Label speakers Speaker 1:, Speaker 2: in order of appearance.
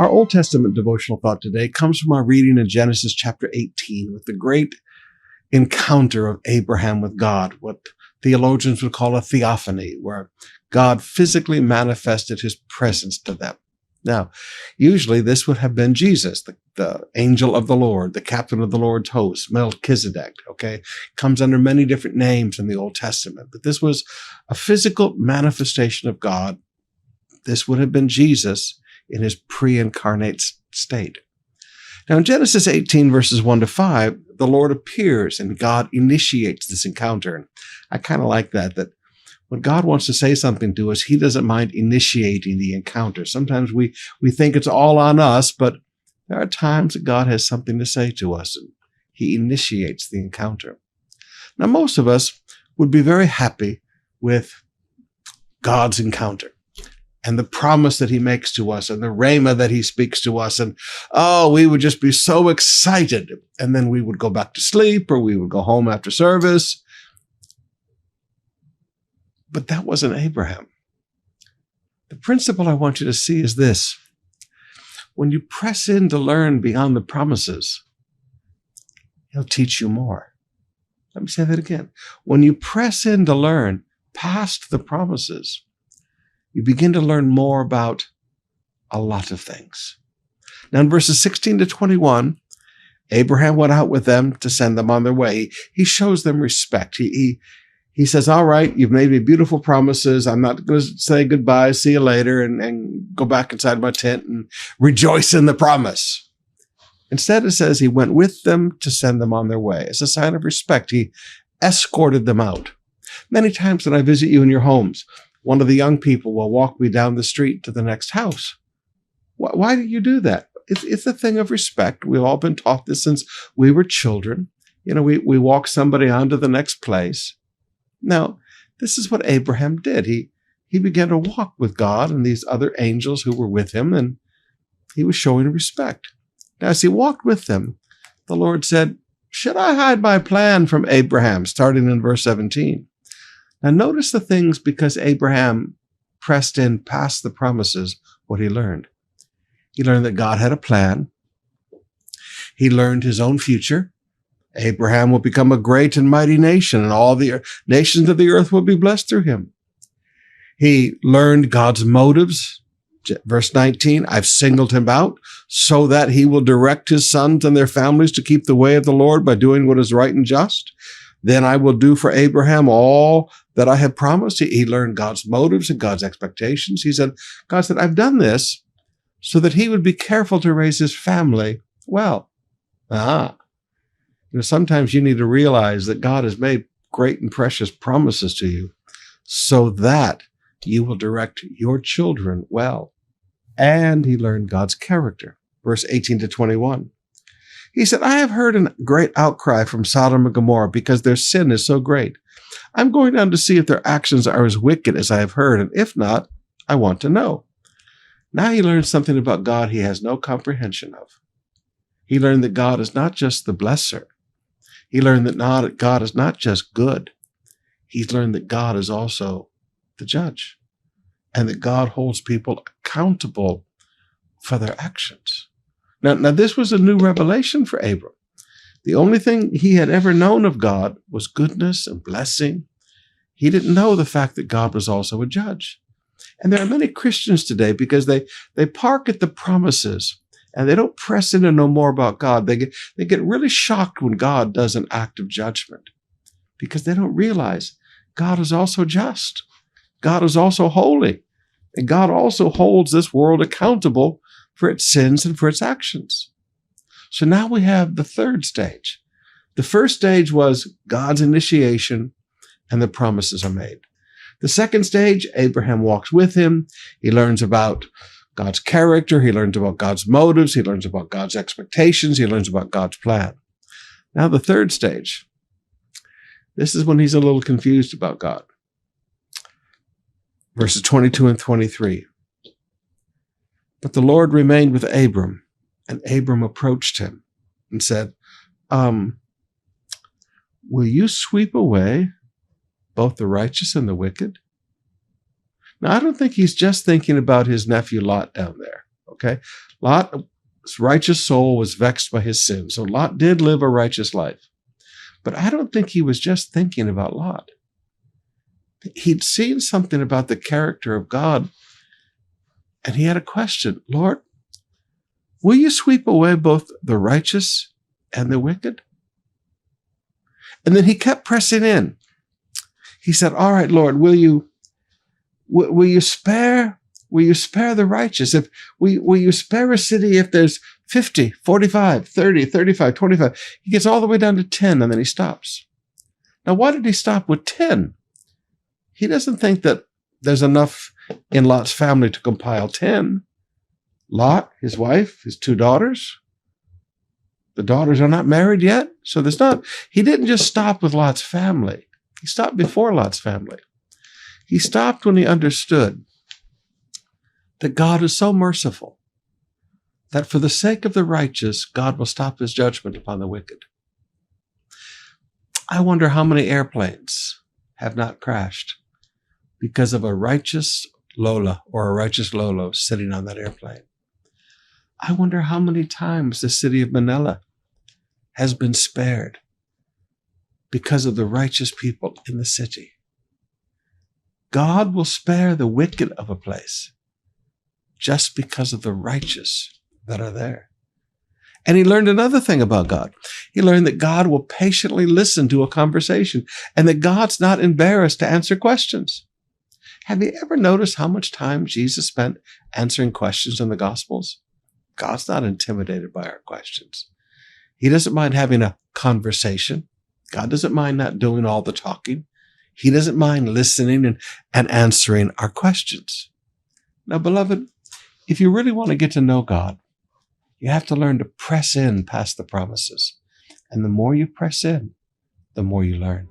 Speaker 1: Our Old Testament devotional thought today comes from our reading in Genesis chapter 18 with the great encounter of Abraham with God, what theologians would call a theophany, where God physically manifested his presence to them. Now, usually this would have been Jesus, the angel of the Lord, the captain of the Lord's host, Melchizedek, okay? Comes under many different names in the Old Testament, but this was a physical manifestation of God. This would have been Jesus in his pre-incarnate state. Now, in Genesis 18, verses 1 to 5, the Lord appears and God initiates this encounter. And I kind of like that when God wants to say something to us, he doesn't mind initiating the encounter. Sometimes we think it's all on us, but there are times that God has something to say to us, and he initiates the encounter. Now, most of us would be very happy with God's encounter and the promise that he makes to us and the rhema that he speaks to us. And, we would just be so excited. And then we would go back to sleep or we would go home after service. But that wasn't Abraham. The principle I want you to see is this. When you press in to learn beyond the promises, he'll teach you more. Let me say that again. When you press in to learn past the promises, you begin to learn more about a lot of things. Now in verses 16 to 21, Abraham went out with them to send them on their way. He shows them respect. He says, all right, you've made me beautiful promises. I'm not going to say goodbye, see you later, and go back inside my tent and rejoice in the promise. Instead, it says he went with them to send them on their way. As a sign of respect, he escorted them out. Many times when I visit you in your homes, one of the young people will walk me down the street to the next house. Why do you do that? It's a thing of respect. We've all been taught this since we were children. We walk somebody on to the next place. Now, this is what Abraham did. He began to walk with God and these other angels who were with him, and he was showing respect. Now, as he walked with them, the Lord said, should I hide my plan from Abraham? Starting in verse 17. Now, notice the things because Abraham pressed in past the promises, what he learned. He learned that God had a plan. He learned his own future. Abraham will become a great and mighty nation, and all the nations of the earth will be blessed through him. He learned God's motives. Verse 19, I've singled him out so that he will direct his sons and their families to keep the way of the Lord by doing what is right and just. Then I will do for Abraham all that I have promised. He learned God's motives and God's expectations. God said, I've done this so that he would be careful to raise his family well. Sometimes you need to realize that God has made great and precious promises to you so that you will direct your children well. And he learned God's character. Verse 18 to 21. He said, I have heard a great outcry from Sodom and Gomorrah because their sin is so great. I'm going down to see if their actions are as wicked as I have heard, and if not, I want to know. Now he learned something about God he has no comprehension of. He learned that God is not just the blesser. He learned that God is not just good. He's learned that God is also the judge, and that God holds people accountable for their actions. Now, this was a new revelation for Abram. The only thing he had ever known of God was goodness and blessing. He didn't know the fact that God was also a judge. And there are many Christians today because they park at the promises and they don't press in to know more about God. They get really shocked when God does an act of judgment because they don't realize God is also just. God is also holy. And God also holds this world accountable for its sins and for its actions. So now we have the third stage. The first stage was God's initiation and the promises are made. The second stage, Abraham walks with him. He learns about God's character. He learns about God's motives. He learns about God's expectations. He learns about God's plan. Now the third stage, this is when he's a little confused about God. Verses 22 and 23. But the Lord remained with Abram, and Abram approached him and said, will you sweep away both the righteous and the wicked? Now, I don't think he's just thinking about his nephew Lot down there, Okay? Lot's righteous soul was vexed by his sin. So Lot did live a righteous life. But I don't think he was just thinking about Lot. He'd seen something about the character of God, and he had a question. Lord, will you sweep away both the righteous and the wicked? And then he kept pressing in. He said, all right, Lord, will you spare the righteous? Will you spare a city if there's 50, 45, 30, 35, 25? He gets all the way down to 10, and then he stops. Now, why did he stop with 10? He doesn't think that there's enough in Lot's family to compile 10. Lot, his wife, his 2 daughters. The daughters are not married yet, so there's not. He didn't just stop with Lot's family. He stopped before Lot's family. He stopped when he understood that God is so merciful that for the sake of the righteous, God will stop his judgment upon the wicked. I wonder how many airplanes have not crashed because of a righteous Lola or a righteous Lolo sitting on that airplane. I wonder how many times the city of Manila has been spared because of the righteous people in the city. God will spare the wicked of a place just because of the righteous that are there. And he learned another thing about God. He learned that God will patiently listen to a conversation and that God's not embarrassed to answer questions. Have you ever noticed how much time Jesus spent answering questions in the Gospels? God's not intimidated by our questions. He doesn't mind having a conversation. God doesn't mind not doing all the talking. He doesn't mind listening and answering our questions. Now, beloved, if you really want to get to know God, you have to learn to press in past the promises. And the more you press in, the more you learn.